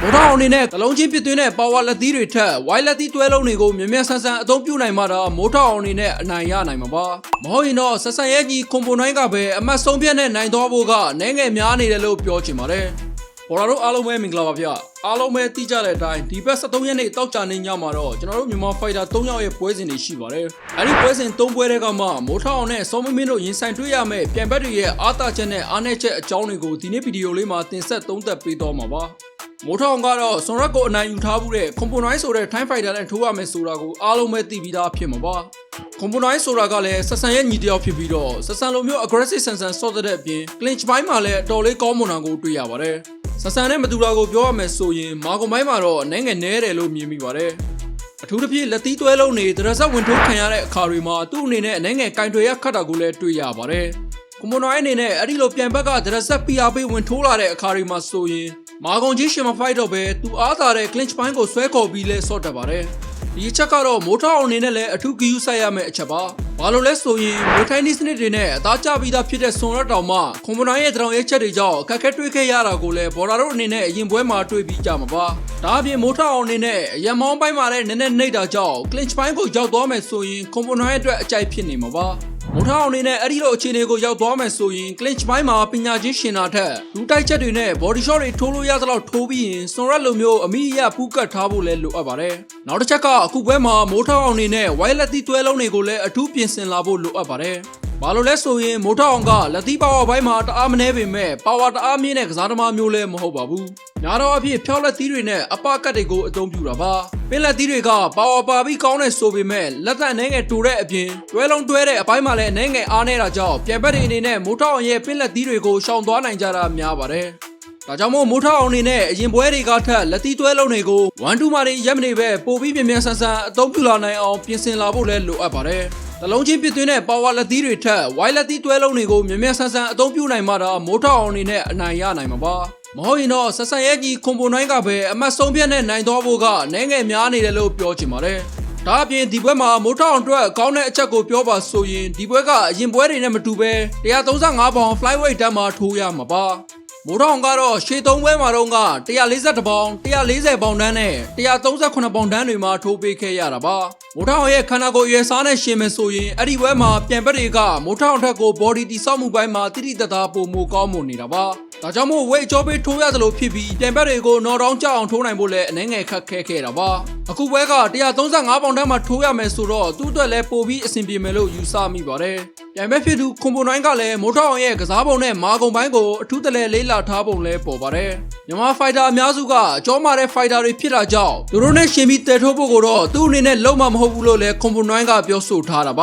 မိုးထောင်အနေနဲ့တလုံးချင်းပြစ်သွင်းတဲ့ပါဝါလက်သီးတွေထက်ဝိုင်းလက်သီးတွဲလုံးတွေကိုမြဲဆန်းဆန်းအသုံးပြုနိုင်မှသာမိုးထောင်အနေနဲ့အနိုင်ရနိုင်မှာပါမဟုတ်ရင်တော့ဆက်ဆံရဲ့ကြီးကွန်ပိုနိုင်းကပဲအမှတ်ဆုံးဖြတ်နဲ့နိုင်သွားဖို့ကနိုင်ငယ်များနေတယ်လို့ပြောချင်ပါတယ်ဘော်လာတို့အားလုံးပဲမင်္ဂလာပါဗျအားလုံးပဲသိကြတဲ့အတိုင်းဒီဘက်73ရက်နေ့တောက်ကြနေညမှာတော့ကျွန်တော်တို့မြန်မာဖိုက်တာ3ယောက်ရဲ့ပွဲစဉ်တွေရှိပါတယ်အဲဒီပွဲစဉ်3ပွဲတွေကမှမိုးထောင်နဲ့စောမမင်းတို့ရင်ဆိုင်တွေ့ရမယ့်ပြန်ဘက်တွေရဲ့အားသာချက်နဲ့အားနည်းချက်အကြောင်းတွေကိုဒီနေ့ဗီဒီယိုလေးမှာတင်ဆက်သုံးသပ်ပေးသွားမှာပါမိုးထောင်ကတော့စွန်ရက်ကိုအနိုင်ယူထားမှုတဲ့ကွန်ပိုနိုင်းဆိုတဲ့ထိုင်းဖိုက်တာနဲ့ထိုးရမယ်ဆိုတာကိုအားလုံးပဲသိပြီးသားဖြစ်မှာပါကွန်ပိုနိုင်းဆိုတာကလည်းဆက်ဆံရဲ့ညီတယောက်ဖြစ်ပြီးတော့ဆက်ဆံလိုမျိုး aggressive ဆန်ဆန်ဆော့တဲ့အပြင် clinch ပိုင်းမှာလည်းအတော်လေးကောင်းမွန်တာကိုတွေ့ရပါတယ်ဆက်ဆံနဲ့မတူတာကိုပြောရမယ်ဆိုရင်မာကွန်ပိုင်းမှာတော့နိုင်ငံနဲတယ်လို့မြင်မိပါတယ်အထူးသဖြင့်လက်သီးတွဲလုံးတွေတရဆက်ဝင်ထိုးခံရတဲ့အခါတွေမှာသူ့အနေနဲ့နိုင်ငံကင်တွယ်ရခတ်တာကိုလည်းတွေ့ရပါတယ်ကွန်ပိုနိုင်းအနေနဲ့အဲ့ဒီလိုပြန်ဘက်ကတရဆက် PR ပေးဝင်ထိုးလာတဲ့အခါတွေမှာဆိုရင်မာကွန်ကြီးရှင်မဖိုက်တော့ပဲသူအားသာတဲ့ clinch ပိုင်းကိုဆွဲခေါ်ပြီးလဲဆော့တက်ပါတယ်ဒီအချက်ကတော့မိုးထောင်အနေနဲ့လည်းအထူးဂရုစိုက်ရမယ့်အချက်ပါဘာလို့လဲဆိုရင်မိုးထိုင်းနီးစနစ်တွေနဲ့အသားကျပြီးသားဖြစ်တဲ့စွန်ရက်တောင်မှကွန်ပိုနိုင်းရဲ့တောင်ရဲ့ချက်တွေကြောင့်အခက်အခဲတွေ့ခဲ့ရတာကိုလည်းဘော်လာတို့အနေနဲ့အရင်ပွဲမှာတွေ့ပြီးကြမှာပါဒါအပြင်မိုးထောင်အနေနဲ့ရန်မောင်းပိုင်းမှာလည်းနည်းနည်းနှိပ်တာကြောင့် clinch ပိုင်းကိုရောက်သွားမယ်ဆိုရင်ကွန်ပိုနိုင်းရဲ့အတွက်အကြိုက်ဖြစ်နေမှာပါမိုးထောင်အနေနဲ့အဲ့ဒီလိုအခြေအနေကိုရောက်သွားမယ်ဆိုရင် clinch ပိုင်းမှာပညာချင်းရှင်တာထက်လူတိုက်ချက်တွေနဲ့ body shot တွေထိုးလို့ရသလောက်ထိုးပြီးရင်စွန်ရက်လိုမျိုးအမိအယပူးကတ်ထားဖို့လည်းလိုအပ်ပါတယ်နောက်တစ်ချက်ကအခုပွဲမှာမိုးထောင်အနေနဲ့ white လက်သီးတွဲလုံးတွေကိုလည်းအထူးပြင်ဆင်လာဖို့လိုအပ်ပါတယ်ဘာလို့လဲဆိုရင်မိုးထောင်ကလက်သီးပါဝါပိုင်းမှာတအားမနှဲပေမဲ့ပါဝါတအားမြင့်တဲ့ကစားသမားမျိုးလည်းမဟုတ်ပါဘူးညာတော့အဖြစ်ဖြောက်လက်သီးတွေနဲ့အပကတ်တွေကိုအသုံးပြုတာပါပင်လက်သီးတွေကပါဝါပါပြီးကောင်းတဲ့ဆိုပေမဲ့လက်သက်အနေငယ်တူတဲ့အပြင်တွဲလုံးတွဲတဲ့အပိုင်းမှာလည်းအနေငယ်အားနေတာကြောင့်ပြန်ဘက်တွေအနေနဲ့မိုးထောင်ရဲ့ပင်လက်သီးတွေကိုရှောင်သွားနိုင်ကြတာများပါတယ်ဒါကြောင့်မိုးထောင်အနေနဲ့အရင်ပွဲတွေကထက်လက်သီးတွဲလုံးတွေကို1-2မှာရက်မနေပဲပို့ပြီးမြန်ဆန်ဆန်အသုံးပြုလာနိုင်အောင်ပြင်ဆင်လာဖို့လည်းလိုအပ်ပါတယ်တလုံးချင်းပြစ်သွင်းတဲ့ပါဝါလက်သီးတွေထက်ဝိုင်းလက်သီးတွဲလုံးတွေကိုမြန်ဆန်ဆန်အသုံးပြုနိုင်မှသာမိုးထောင်အနေနဲ့အနိုင်ရနိုင်မှာပါမဟုတ်ရင်တော့ဆက်ဆံရဲ့ကြီးကွန်ပိုနိုင်းကပဲအမှတ်ဆုံးဖြတ်နဲ့နိုင်သွားဖို့ကနိုင်ငယ်များနေတယ်လို့ပြောချင်ပါတယ်ဒါအပြင်ဒီပွဲမှာမိုးထောင်အတွက်ကောင်းတဲ့အချက်ကိုပြောပါဆိုရင်ဒီပွဲကအရင်ပွဲတွေနဲ့မတူပဲ135ပေါင် flyweight တန်းမှာထိုးရမှာပါမိုးထောင်ကတော့ရှေ့3ပွဲမှာတော့က142ပေါင်140ပေါင်တန်းနဲ့138ပေါင်တန်းတွေမှာထိုးပေးခဲ့ရတာပါမိုးထောင်ရဲ့ခန္ဓာကိုယ်ရွယ်စားနဲ့ရှင်မယ်ဆိုရင်အဲ့ဒီပွဲမှာပြန်ဘက်တွေကမိုးထောင်ထက်ကို body တိဆောက်မှုပိုင်းမှာတိတိတသားပိုမိုကောင်းမွန်နေတာပါဒါကြောင့်မို့ဝေးကြောပေးထိုးရသလိုဖြစ်ပြီးပြန်ဘက်တွေကိုနော်တောင်းကြအောင်ထိုးနိုင်ဖို့လည်းအနေငယ်ခက်ခဲခဲ့တာပါအခုပွဲက135ပေါင်တန်းမှာထိုးရမယ်ဆိုတော့သူ့အတွက်လည်းပိုပြီးအဆင်ပြေမယ်လို့ယူဆမိပါတယ်ပြန်ဘက်ဖြစ်သူကွန်ပိုနိုင်းကလည်းမိုးထောင်ရဲ့ကစားပုံနဲ့မာကုံပိုင်းကိုအထူးတလဲလေးလာထားပုံလဲပေါ်ပါတယ်မြန်မာဖိုက်တာအများစုကအကျော်မာတဲ့ဖိုက်တာတွေဖြစ်တာကြောင့်သူတို့နဲ့ရှင်ပြီးတည်ထိုးဖို့ကိုတော့သူ့အနေနဲ့လုံးဝမဟုတ်ဘူးလို့လည်းကွန်ပိုနိုင်းကပြောဆိုထားတာပါ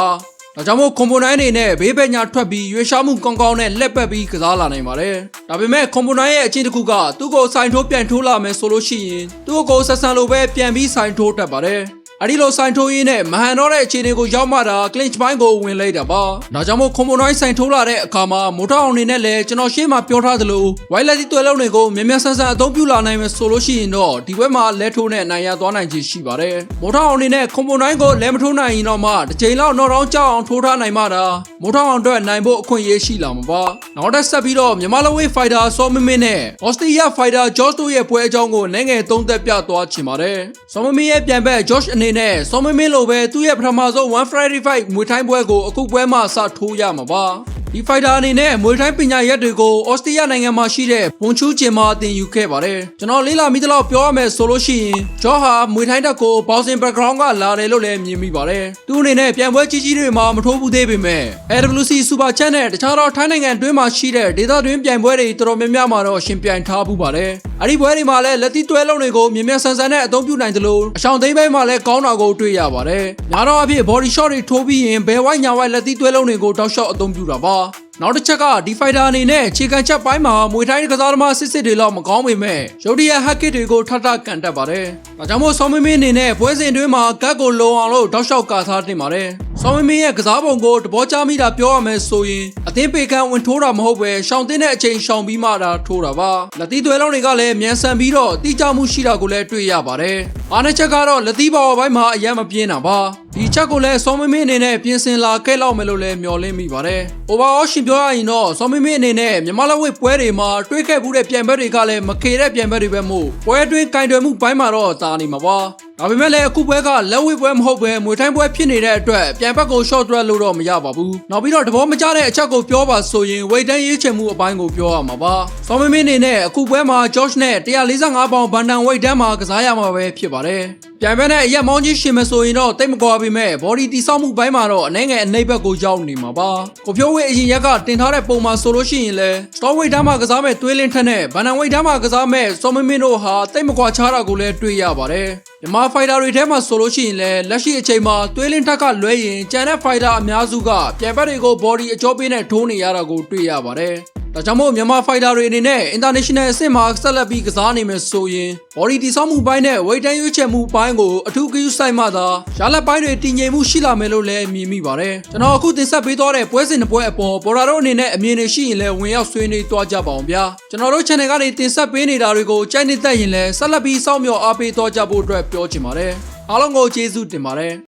ဒါကြောင့်မို့ကွန်ပိုနိုင်းအနေနဲ့ဘေးဘက်ညာထွက်ပြီးရွေးရှားမှုကောင်းကောင်းနဲ့လက်ပတ်ပြီးကစားလာနိုင်ပါတယ်ဒါပေမဲ့ကွန်ပိုနိုင်းရဲ့အချင်းတစ်ခုကသူ့ကိုစိုင်ထိုးပြန်ထိုးလာမယ်ဆိုလို့ရှိရင်သူ့ကိုဆက်ဆံလိုပဲပြန်ပြီးစိုင်ထိုးတတ်ပါတယ်အဲ့ဒီလိုစိုင်ထိုးရင်းနဲ့မဟန်တော့တဲ့အခြေအနေကိုရောက်မှတာ clinch ပိုင်းကိုဝင်လိုက်တာပါဒါကြောင့်မို့ကွန်ပိုနိုင်းစိုင်ထိုးလာတဲ့အခါမှာမိုးထောင်အနေနဲ့လည်းကျွန်တော်ရှင်းမှာပြောထားသလို white လက်သီးတွဲလုံးတွေကိုမြန်ဆန်ဆန်အသုံးပြုလာနိုင်မယ်ဆိုလို့ရှိရင်တော့ဒီဘက်မှာလက်ထိုးနဲ့နိုင်ရသွားနိုင်ခြေရှိပါတယ်မိုးထောင်အနေနဲ့ကွန်ပိုနိုင်းကိုလက်မထိုးနိုင်ရင်တော့မှတစ်ချိန်လောက်တော့တောင်းကြောက်အောင်ထိုးထားနိုင်မှတာမိုးထောင်အတွက်နိုင်ဖို့အခွင့်အရေးရှိလာမှာပါနောက်တစ်ဆက်ပြီးတော့မြန်မာလဝေးဖိုက်တာစောမမင်းနဲ့ဩစတြေးလျဖိုက်တာဂျော့စ်တို့ရဲ့ပွဲအကြောင်းကိုနိုင်ငံသုံးသက်ပြသွားချင်ပါတယ်စောမမင်းရဲ့ပြန်ဘက်ဂျော့စ်အနေနဲ့စောမမင်းလိုပဲသူ့ရဲ့ပထမဆုံး1 Friday fight မွေထိုင်းပွဲကိုအခုပွဲမှာစထိုးရမှာပါဒီဖိုက်တာအနေနဲ့မွေထိုင်းပညာရက်တွေကိုဩစတြေးလျနိုင်ငံမှာရှိတဲ့ဘွန်ချူးကျင်မှာတင်ယူခဲ့ပါတယ်ကျွန်တော်လေးလာမိသလောက်ပြောရမယ်ဆိုလို့ရှိရင်ဂျော့ဟာမွေထိုင်းတက်ကိုဘောက်ဆင် background ကလာတယ်လို့လည်းမြင်မိပါတယ်သူအနေနဲ့ပြန်ပွဲကြီးကြီးတွေမှာမထိုးဘူးသေးပေမဲ့ AWC Super Chat နဲ့တခြားသောထိုင်းနိုင်ငံတွင်းမှာရှိတဲ့ဒေသတွင်းပြိုင်ပွဲတွေတော်တော်များများမှာတော့ရှင်ပြိုင်ထားဘူးပါတယ်အဲ့ဒီပွဲတွေမှာလည်းလက်သီးတွဲလုံးတွေကိုမြန်ဆန်ဆန်နဲ့အသုံးပြုနိုင်တယ်လို့အဆောင်သိမ်းပိုင်းမှာလည်းကောင်းတာကိုတွေ့ရပါတယ်ညာတော့အဖြစ် body shot တွေထိုးပြီးရင်ဘယ်ဝိုင်းညာဝိုင်းလက်သီးတွဲလုံးတွေကိုတောက်လျှောက်အသုံးပြုတာပါနောက်တစ်ချက်ကဒီဖိုက်တာအနေနဲ့ခြေကန်ချက်ပိုင်းမှာမွေထိုင်းကစားသမားစစ်တွေလောက်မကောင်းပေမဲ့ရုတ်တရက်ဟက်ကစ်တွေကိုထထကန်တက်ပါတယ်။ဒါကြောင့်မို့ဆောင်းမင်းအနေနဲ့ပွဲစဉ်တွင်းမှာဂတ်ကိုလုံအောင်လို့တောက်လျှောက်ကာထားတင်ပါတယ်။ဆောင်းမင်းရဲ့ကစားပုံကိုတဘောချမိတာပြောရမယ်ဆိုရင်အသင်းပေကန်ဝင်ထိုးတာမဟုတ်ပဲရှောင်းတင်းတဲ့အချိန်ရှောင်းပြီးမှတာထိုးတာပါ။လက်သီးသွဲလုံးတွေကလည်းမြန်ဆန်ပြီးတော့တိကျမှုရှိတာကိုလည်းတွေ့ရပါတယ်။ အားနည်းချက်ကတော့လက်သီးပေါ်ပိုင်းမှာအယံမပြင်းတာပါဒီချက်ကိုလည်းစောမမင်းအနေနဲ့ပြင်ဆင်လာခဲ့လောက်မယ်လို့လည်းမျှော်လင့်မိပါတယ် overall ရှင်ပြောရရင်တော့စောမမင်းအနေနဲ့မြန်မာလက်ဝှေ့ပွဲတွေမှာတွေးခဲ့မှုတဲ့ပြိုင်ဘက်တွေကလည်းမခေတဲ့ပြိုင်ဘက်တွေပဲမို့ပွဲအတွင်းကင်တွယ်မှုပိုင်းမှာတော့တာနေမှာပါဒါပေမဲ့လည်းအခုပွဲကလက်ဝှေ့ပွဲမဟုတ်ပဲမွေထိုင်းပွဲဖြစ်နေတဲ့အတွက်ပြိုင်ဘက်ကို short threat လို့တော့မရပါဘူးနောက်ပြီးတော့တဘောမကျတဲ့အချက်ကိုပြောပါဆိုရင်ဝိတ်တန်းရေးချင်မှုအပိုင်းကိုပြောရမှာပါစောမမင်းအနေနဲ့အခုပွဲမှာ George နဲ့145ပေါင်ဘန်တန်ဝိတ်တန်းမှာကစားရမှာပဲဖြစ်ပါတယ်ပြိုင်ဘက်နဲ့အရက်မောင်းကြီးရှင်မဆိုရင်တော့တိတ်မကွာပေမဲ့ body တိဆောက်မှုပိုင်းမှာတော့အနေငယ်အနေဘက်ကိုရောက်နေမှာပါကိုဖြိုးဝေးအရင်ရက်ကတင်ထားတဲ့ပုံမှာဆိုလို့ရှိရင်လဲ strong weight တန်းမှာကစားမဲ့သွေးလင်းထက်နဲ့ဘန်တန်ဝိတ်တန်းမှာကစားမဲ့စောမမင်းတို့ဟာတိတ်မကွာခြားတာကိုလည်းတွေ့ရပါတယ်မြန်မာ fighter တွေထဲမှာဆိုလို့ရှိရင်လည်းလက်ရှိအချိန်မှာသွေးလင်းထက်ကလွဲရင်ကျန်တဲ့ fighter အများစုကပြိုင်ဘက်တွေကို body အကျော်ပေးနဲ့ထိုးနေရတာကိုတွေ့ရပါတယ်ဒါကြောင့်မို့မြန်မာ fighter တွေအနေနဲ့ international အဆင့်မှာဆက်လက်ပြီးကစားနေမယ်ဆိုရင် body တိဆောက်မှုပိုင်းနဲ့ weight တန်းရွေးချယ်မှုပိုင်းကိုအထူးဂရုစိုက်မှသာရလဒ်ပိုင်းတွေတည်ငြိမ်မှုရှိလာမယ်လို့လည်းမြင်မိပါတယ်ကျွန်တော်အခုတင်ဆက်ပေးသွားတဲ့ပွဲစဉ်တစ်ပွဲအပေါ်ဘော်ရာတို့အနေနဲ့အမြင်တွေရှိရင်လည်းဝင်ရောက်ဆွေးနွေးသွားကြပါအောင်ဗျာကျွန်တော်တို့ channel ကနေတင်ဆက်ပေးနေတာတွေကိုကြိုက်နေတတ်ရင်လည်းဆက်လက်ပြီးစောင့်မျှော်အားပေးသွားကြဖို့အတွက်ပြောချင်ပါတယ်အားလုံးကိုကျေးဇူးတင်ပါတယ်